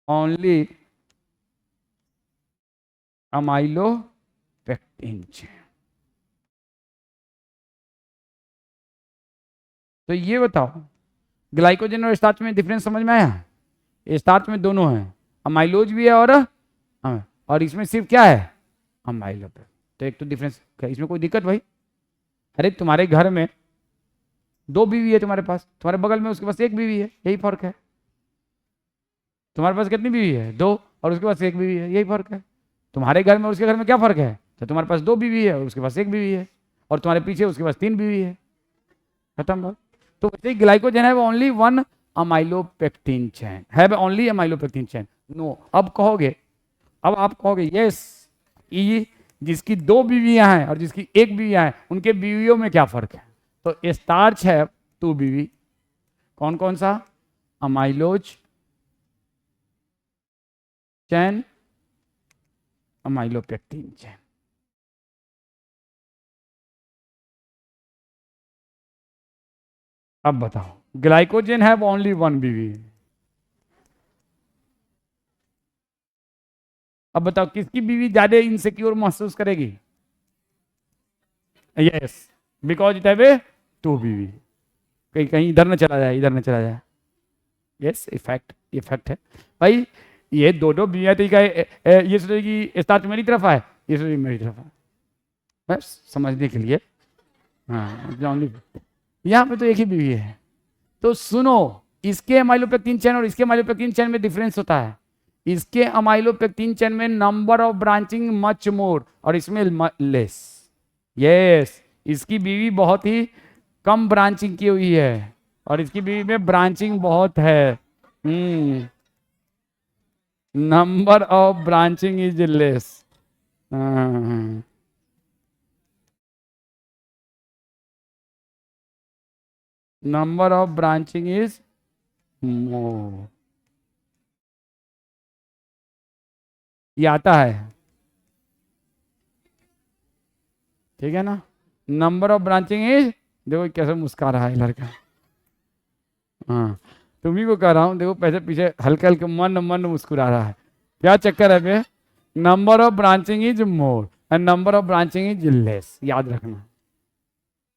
only amylopectin chain. तो ये बताओ, glycogen और स्टार्च में डिफरेंस समझ में आया? स्टार्च में दोनों है, अमाइलोज भी है और इसमें सिर्फ क्या है? अमाइलोपेक्टिन। तो एक तो डिफरेंस, इसमें कोई दिक्कत भाई? अरे तुम्हारे घर में 2 बीवी है तुम्हारे पास, तुम्हारे बगल में उसके पास 1 बीवी है, यही फर्क है। तुम्हारे पास कितनी बीवी है? 2, और उसके पास 1 बीवी है, यही फर्क है। तुम्हारे घर में और उसके घर में क्या फर्क है? तो तुम्हारे पास 2 बीवी है और उसके पास 1 बीवी है, और तुम्हारे पीछे उसके पास 3 बीवी है। खत्म बात। तो वैसे ग्लाइकोजन है only 1 amylopectin chain, have only amylopectin chain. No. अब कहोगे, अब आप कहोगे यस, ये जिसकी 2 बीवियां हैं और जिसकी 1 बीवियां हैं, उनके बीवियों में क्या फर्क है? तो स्टार्च है 2 बीवी, कौन कौन सा? Amylose chain, amylopectin chain. अब बताओ, ग्लाइकोजन हैव ओनली 1 बीवी। अब बताओ किसकी बीवी ज्यादा इनसिक्योर महसूस करेगी? यस, बिकॉज इट हैव 2 बीवी। कहीं कहीं इधर न चला जाए, इधर न चला जाए। यस, इफेक्ट, ये फैक्ट है भाई। ये 2 बीवियां थी, ये सोचेगी स्टार्च मेरी तरफ आए, ये सोचेगी मेरी तरफ आए, बस समझने के लिए। हाँ, यहाँ पे तो एक ही बीवी है। तो सुनो, इसके अमाइलोपेक्टिन चेन और इसके अमाइलोपेक्टिन चेन में डिफरेंस होता है। इसके अमाइलोपेक्टिन चेन में number of branching much more और इसमें लेस। यस, इसकी बीवी बहुत ही कम ब्रांचिंग की हुई है और इसकी बीवी में ब्रांचिंग बहुत है। Number of branching is less. Number of branching is मोर। ये आता है, ठीक है ना? नंबर ऑफ ब्रांचिंग इज, देखो कैसे मुस्कुरा रहा है लड़का। हाँ, तुम्ही को कह रहा हूँ, देखो पैसे पीछे हल्के हल्के मन मन मुस्कुरा रहा है। क्या चक्कर है बे? Number of branching is more and number of branching is less. याद रखना,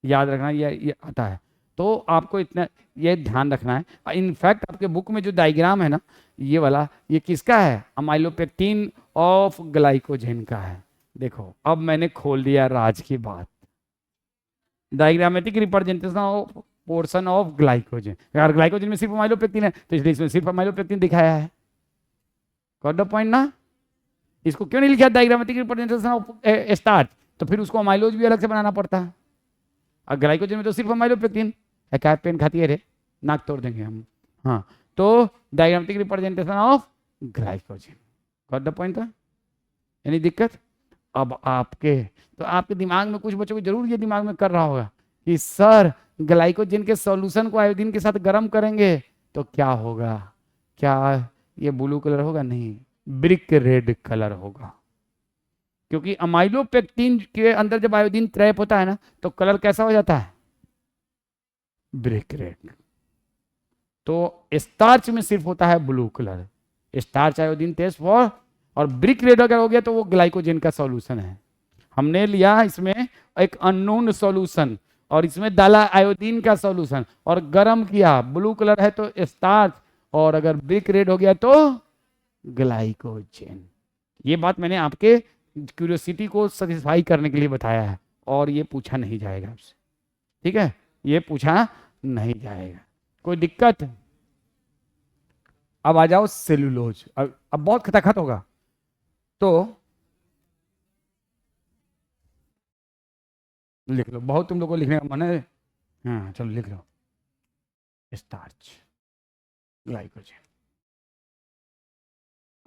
याद रखना, ये आता है। तो आपको इतना ये ध्यान रखना है। इनफैक्ट आपके बुक में जो डायग्राम है ना, ये वाला, ये किसका है? अमाइलोपेक्टिन ऑफ ग्लाइकोजन का है। देखो, अब मैंने खोल दिया राज की बात। Diagrammatic representation of portion of glycogen. अगर ग्लाइकोजन में सिर्फ अमाइलोपेक्टिन है तो इसलिए इसमें सिर्फ अमाइलोपेक्टिन दिखाया है। गॉट द पॉइंट ना? इसको क्यों नहीं लिखा डायग्रामेटिक रिप्रेजेंटेशन ऑफ स्टार्च? तो फिर उसको अमाइलोज भी अलग से बनाना पड़ता है। और ग्लाइकोजन में तो सिर्फ अमाइलोपेक्टिन है। क्या पेन खाती है रे? नाक तोड़ देंगे हम। हाँ, तो diagrammatic representation of glycogen. Got the point था? यानी दिक्कत? अब आपके, तो आपके दिमाग में कुछ बच्चों को जरूर ये दिमाग में कर रहा होगा, कि सर ग्लाइकोजन के सॉल्यूशन को आयोडीन के साथ गर्म करेंगे तो क्या होगा, क्या ये ब्लू कलर होगा? नहीं, ब्रिक रेड कलर होगा। क्योंकि अमाइलोपेक्टिन के अंदर जब आयोडीन ट्रैप होता है ना तो कलर कैसा हो जाता है? Brick red. तो स्टार्च में सिर्फ होता है blue colour, starch iodine test for, और ब्रिक रेड अगर हो गया तो वो ग्लाइकोजन का सॉल्यूशन है। हमने लिया इसमें एक अननोन सॉल्यूशन और इसमें डाला आयोडीन का सॉल्यूशन और गर्म किया, ब्लू कलर है तो स्टार्च, और अगर ब्रिक रेड हो गया तो ग्लाइकोजन। ये बात मैंने आपके क्यूरियोसिटी को सेटिस्फाई करने के लिए बताया है, और ये पूछा नहीं जाएगा आपसे, ठीक है? ये पूछा नहीं जाएगा, कोई दिक्कत? अब आ जाओ सेलुलोज। अब बहुत खटाखट होगा, तो लिख लो। बहुत तुम लोग को लिखने का मन है, हाँ चलो लिख लो। Starch, glycogen.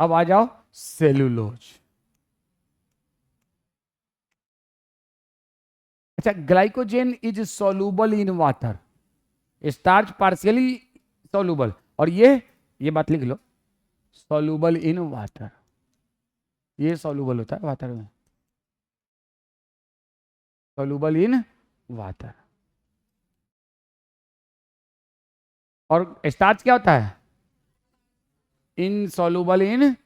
अब आ जाओ सेलुलोज। अच्छा, glycogen is soluble in water, starch partially soluble, और ये बात लिख लो, सॉल्यूबल इन वाटर, ये सॉल्यूबल होता है वाटर में, सॉल्यूबल इन वाटर। और स्टार्च क्या होता है? Insoluble in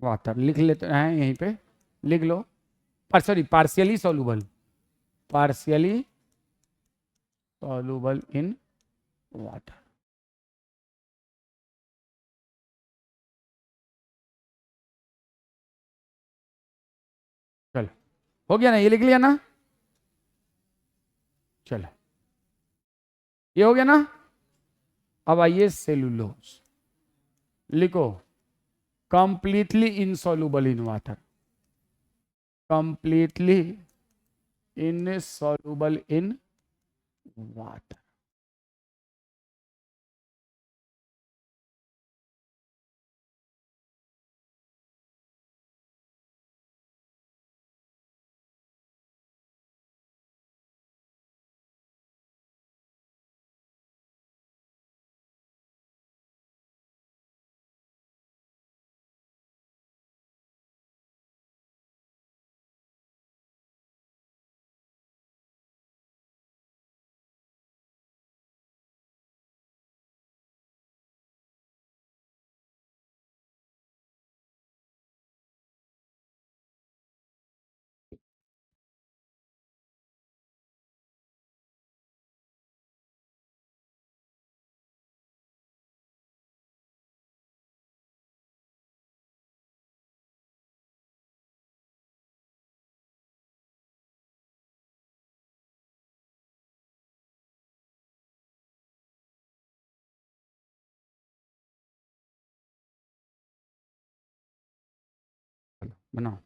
water. लिख लेते हैं यहीं पे, लिख लो, sorry partially soluble, partially soluble in water. चलो हो गया ना, ये लिख लिया ना, चलो ये हो गया ना। अब आइए सेलुलोज, लिखो completely insoluble in water, completely insoluble in water. बनाओ।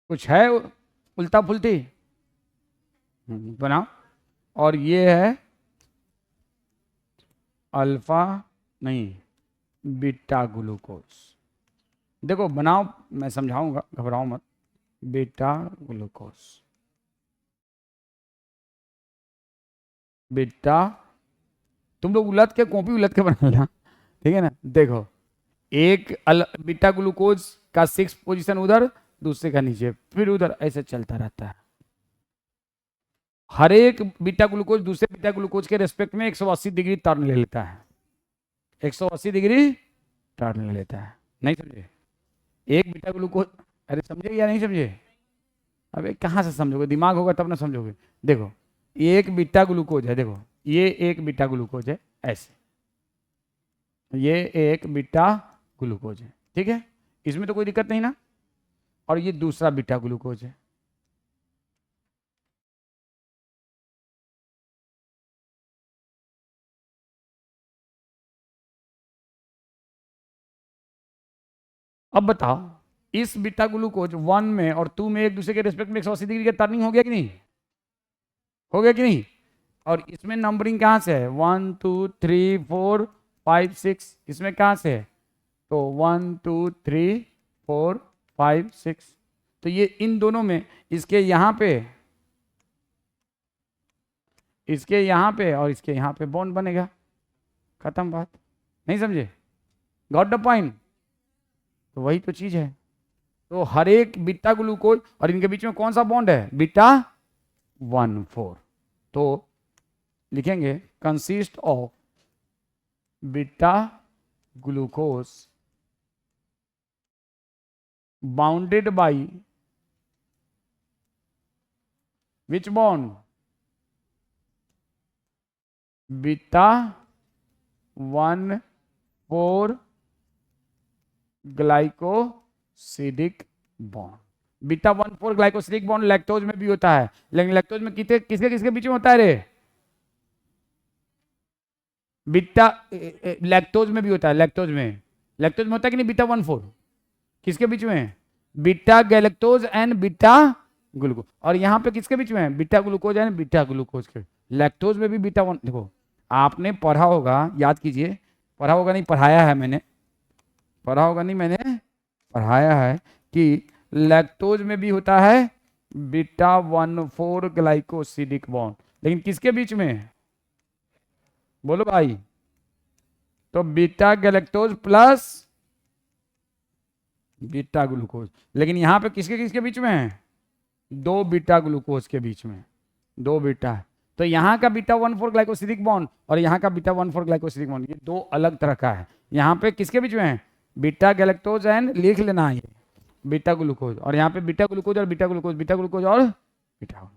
कुछ है उल्टा पुल्टी? बनाओ। और ये है अल्फा, नहीं बीटा ग्लूकोज। देखो बनाओ, मैं समझाऊंगा, घबराओ मत। बीटा ग्लूकोज, बीटा, तुम लोग उलट के कॉपी उलट के बनाना, ठीक है ना? देखो एक बीटा ग्लूकोज का 6 पोजीशन उधर, दूसरे का नीचे, फिर उधर, ऐसे चलता रहता है। हर एक बीटा ग्लूकोज दूसरे बीटा ग्लूकोज के रेस्पेक्ट में 180 डिग्री टर्न ले लेता है, 180 डिग्री टर्न ले लेता है। नहीं समझे? एक बीटा ग्लूकोज अरे समझे या नहीं समझे? अबे कहाँ से समझोगे, दिमाग होगा तब ना समझोगे। देखो एक बीटा ग्लूकोज है, देखो ये एक बीटा ग्लूकोज है ऐसे, ये एक बीटा ग्लूकोज है, ठीक है, इसमें तो कोई दिक्कत नहीं ना। और ये दूसरा बीटा ग्लूकोज है। अब बताओ इस बीटा ग्लूकोज 1 में और 2 में एक दूसरे के रिस्पेक्ट में 180 डिग्री का टर्निंग हो गया कि नहीं? हो गया कि नहीं? और इसमें नंबरिंग कहाँ से है? 1 2 3 4 5 6, इसमें कहाँ से है? तो 1 2 3 4 5 6, तो ये इन दोनों में इसके यहाँ पे, इसके यहाँ पे और इसके यहाँ पे बॉन्ड बनेगा, खत्म बात। नहीं समझे? Got the point? तो वही तो चीज है। तो हर एक बीटा ग्लूकोज और इनके बीच में कौन सा बॉन्ड है? बीटा 1,4। तो लिखेंगे consist of beta glucose bounded by which bond? Beta 1,4 glycosidic bond. Beta 1,4 glycosidic bond lactose में भी होता है, लेकिन लैक्टोज में किसके किसके बीच में होता है रे? बीटा लैक्टोज में भी होता है, लैक्टोज में होता है कि नहीं? बीटा 1,4 किसके बीच में? Beta galactose and beta glucose. और यहाँ पे किसके बीच में है? Beta glucose and beta glucose के। लैक्टोज में भी बीटा 1, देखो आपने पढ़ा होगा, याद कीजिए, पढ़ा होगा नहीं पढ़ाया है मैंने, पढ़ा होगा नहीं मैंने पढ़ाया है कि लैक्टोज में भी होता है बीटा 1,4 ग्लाइकोसिडिक बॉन्ड, लेकिन किसके बीच में? बोलो भाई। तो beta galactose plus beta glucose, लेकिन यहां पे किसके किसके बीच में है? दो बीटा ग्लूकोज के बीच में, दो बीटा है। तो यहाँ का बीटा 1,4 ग्लाइकोसिडिक बॉन्ड और यहाँ का बीटा 1,4 ग्लाइकोसिडिक बॉन्ड, ये दो अलग तरह का है। यहाँ पे किसके बीच में है? बीटा गैलेक्टोज एंड, लिख लेना है ये, बीटा ग्लूकोज, और यहाँ पे बीटा ग्लूकोज और बीटा ग्लूकोज, बीटा ग्लूकोज और बीटा।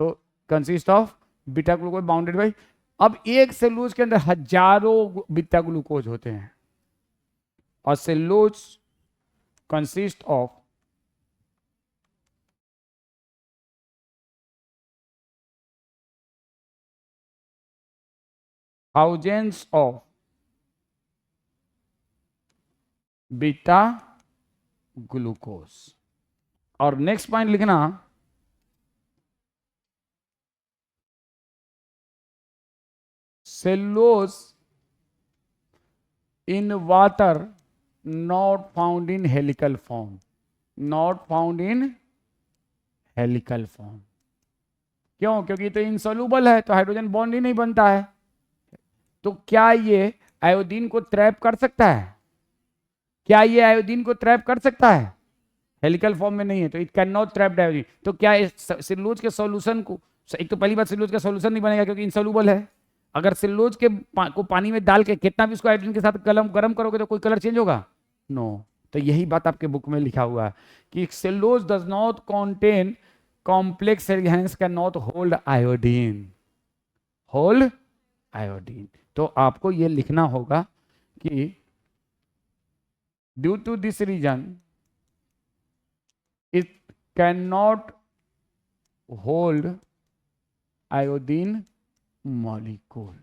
तो consist of beta glucose bounded by. अब एक सेलुलोज के अंदर हजारों बीटा ग्लूकोज होते हैं, और cellulose consist of thousands of beta glucose. और नेक्स्ट पॉइंट लिखना, cellulose in water not found in helical form, not found in helical form. क्यों? क्योंकि तो इनसॉल्युबल है, तो हाइड्रोजन बॉन्ड ही नहीं बनता है। तो क्या ये आयोडीन को ट्रैप कर सकता है? क्या ये आयोडीन को ट्रैप कर सकता है? हेलिकल फॉर्म में नहीं है, तो it can not trap iodine. तो क्या सेलुलोज के सॉल्यूशन को, एक तो पहली बात सेलुलोज का सॉल्यूशन नहीं बनेगा क्योंकि इनसॉल्युबल है। अगर सेलुलोज के को पानी में डाल के कितना भी उसको आयोडीन के साथ गर्म करोगे तो कोई कलर चेंज होगा? नो। तो यही बात आपके बुक में लिखा हुआ है कि cellulose does not contain complex, hence can not hold iodine, hold iodine. तो आपको ये लिखना होगा कि due to this reason it can not hold iodine molecule,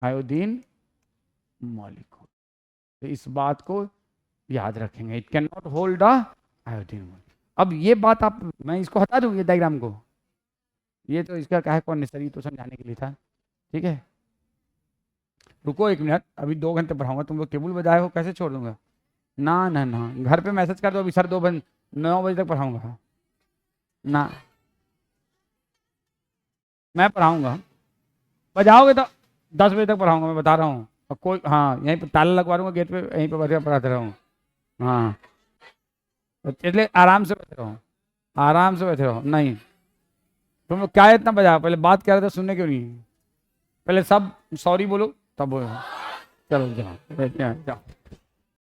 iodine molecule. तो इस बात को याद रखेंगे, it can not hold iodine molecule. अब ये बात आप, मैं इसको हटा दूं ये डायग्राम को, ये तो इसका क्या है कौन नेसेसरी, तो समझाने के लिए था, ठीक है। रुको एक मिनट, अभी 2 घंटे पढ़ाऊंगा, तुम लोग टेबल बजाए हो, कैसे छोड़ दूंगा? ना ना ना, घर पे मैसेज कर दो अभी सर 9 बजे तक पढ़ाऊंगा ना, मैं पढ़ाऊंगा, बजाओगे तो 10 बजे तक पढ़ाऊंगा, मैं बता रहा हूँ। और कोई, हाँ यहीं पर ताला लगवा दूंगा गेट पे, यहीं पे बैठ पढ़ाते रहूँ। हाँ इसलिए आराम से बैठे रहो, आराम से बैठे रहो। नहीं तुम लोग क्या इतना बजाओ, पहले बात कर रहे थे सुनने क्यों नहीं? पहले सब सॉरी बोलो तब बोलो। चलो जाओ जाओ।